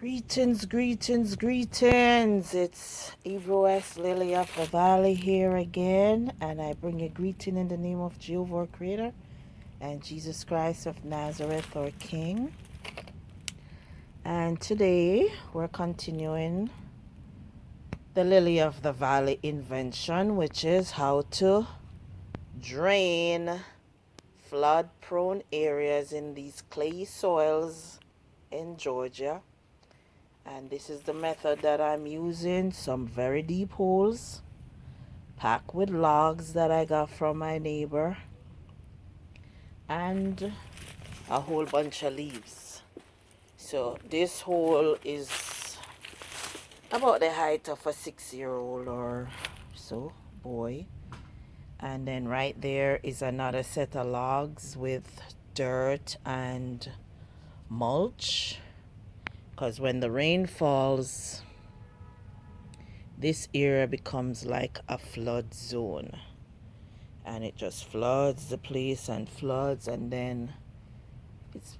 Greetings, greetings, greetings. It's EBOS Lily of the Valley here again, and I bring a greeting in the name of Jehovah our Creator and Jesus Christ of Nazareth, our King. And today we're continuing the Lily of the Valley invention, which is how to drain flood-prone areas in these clayey soils in Georgia. And this is the method that I'm using. Some very deep holes packed with logs that I got from my neighbor and a whole bunch of leaves. So this hole is about the height of a 6-year-old or so boy. And then right there is another set of logs with dirt and mulch. Because when the rain falls, this area becomes like a flood zone. And it just floods the place and floods, and then it's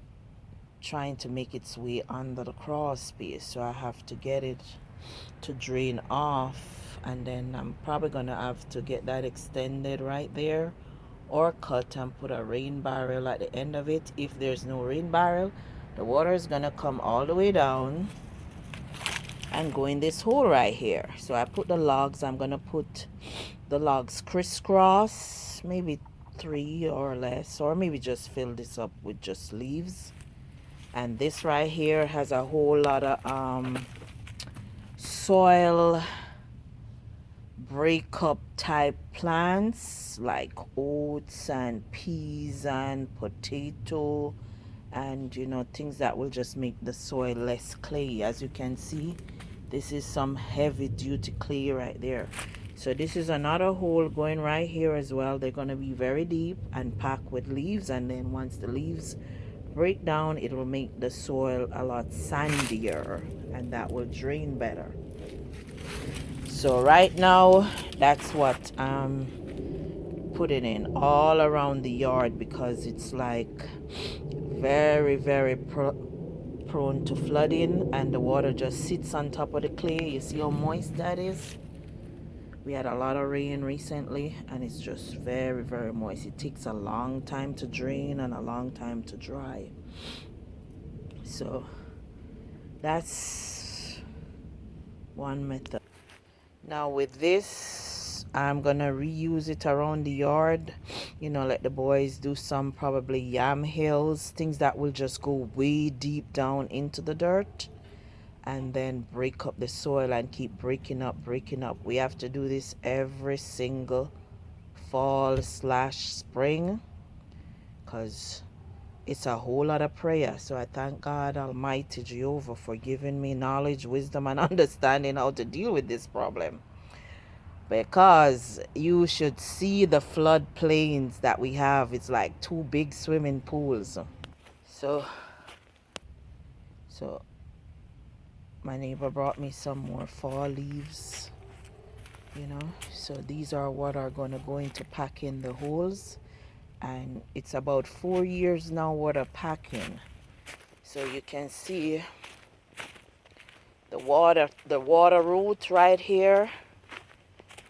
trying to make its way under the crawl space. So I have to get it to drain off, and then I'm probably going to have to get that extended right there or cut and put a rain barrel at the end of it. If there's no rain barrel, the water is going to come all the way down and go in this hole right here. So I put the logs. I'm going to put the logs crisscross, maybe 3 or less, or maybe just fill this up with just leaves. And this right here has a whole lot of soil breakup type plants like oats and peas and potato, and things that will just make the soil less clay. As you can see, this is some heavy duty clay right there. So this is another hole going right here as well. They're going to be very deep and packed with leaves, and then once the leaves break down, it will make the soil a lot sandier, and that will drain better. So right now that's what I'm putting in all around the yard, because it's like very prone to flooding, and the water just sits on top of the clay. You see how moist that is? We had a lot of rain recently, and it's just very moist. It takes a long time to drain and a long time to dry. So that's one method. Now with this, I'm gonna reuse it around the yard. Let the boys do some probably yam hills, things that will just go way deep down into the dirt and then break up the soil and keep breaking up. We have to do this every single fall/spring, because it's a whole lot of prayer. So I thank God Almighty Jehovah for giving me knowledge, wisdom, and understanding how to deal with this problem. Because you should see the flood plains that we have. It's like 2 big swimming pools. So my neighbor brought me some more fall leaves, So these are what are going to go into packing the holes. And it's about 4 years now worth of packing. So you can see the water route right here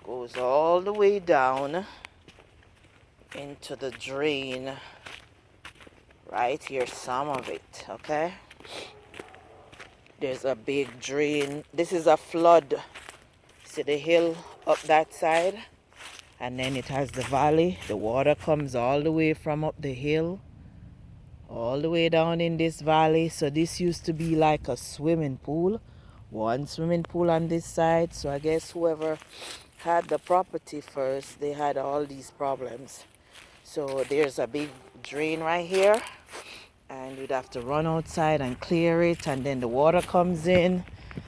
goes all the way down into the drain right here, some of it, okay? There's a big drain. This is a flood. See the hill up that side? And then it has the valley. The water comes all the way from up the hill, all the way down in this valley. So this used to be like a swimming pool. One swimming pool on this side. So I guess whoever had the property first, they had all these problems. So there's a big drain right here, and you'd have to run outside and clear it, and then the water comes in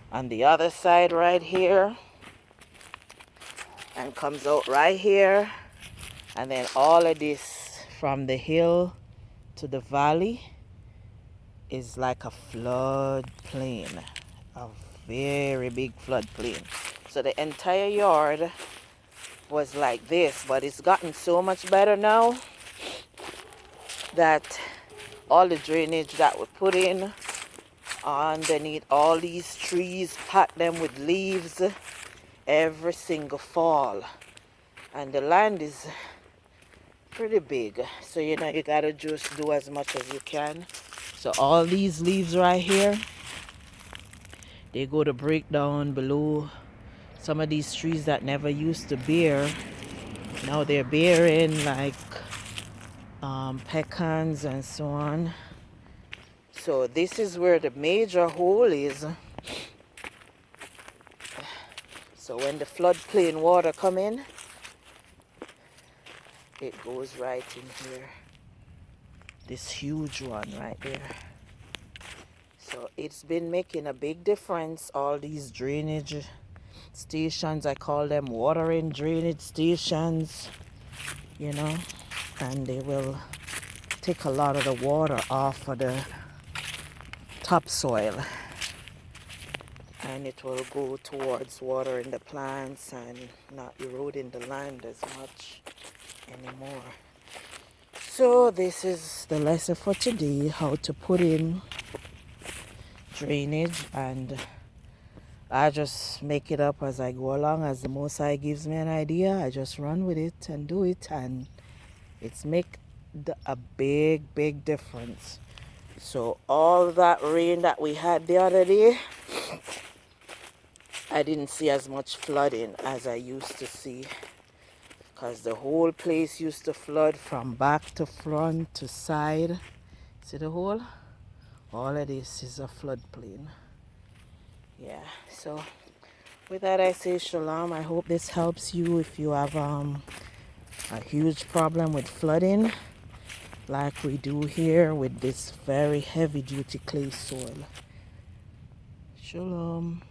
on the other side right here and comes out right here, and then all of this from the hill to the valley is like a flood plain, a very big flood plain. So the entire yard was like this, but it's gotten so much better now that all the drainage that we put in underneath all these trees, pack them with leaves every single fall. And the land is pretty big, so you know you gotta just do as much as you can. So all these leaves right here, they go to break down below some of these trees that never used to bear. Now they're bearing like pecans and so on. So this is where the major hole is. So when the floodplain water come in, it goes right in here. This huge one right there. So it's been making a big difference. All these drainage stations, I call them watering drainage stations, you know, and they will take a lot of the water off of the topsoil, and it will go towards watering the plants and not eroding the land as much anymore. So this is the lesson for today, how to put in drainage, and I just make it up as I go along. As the Most High gives me an idea, I just run with it and do it, and it's make a big difference. So all that rain that we had the other day, I didn't see as much flooding as I used to see, because the whole place used to flood from back to front to side. See the hole? All of this is a floodplain. Yeah, so with that I say shalom. I hope this helps you if you have a huge problem with flooding like we do here with this very heavy duty clay soil. Shalom.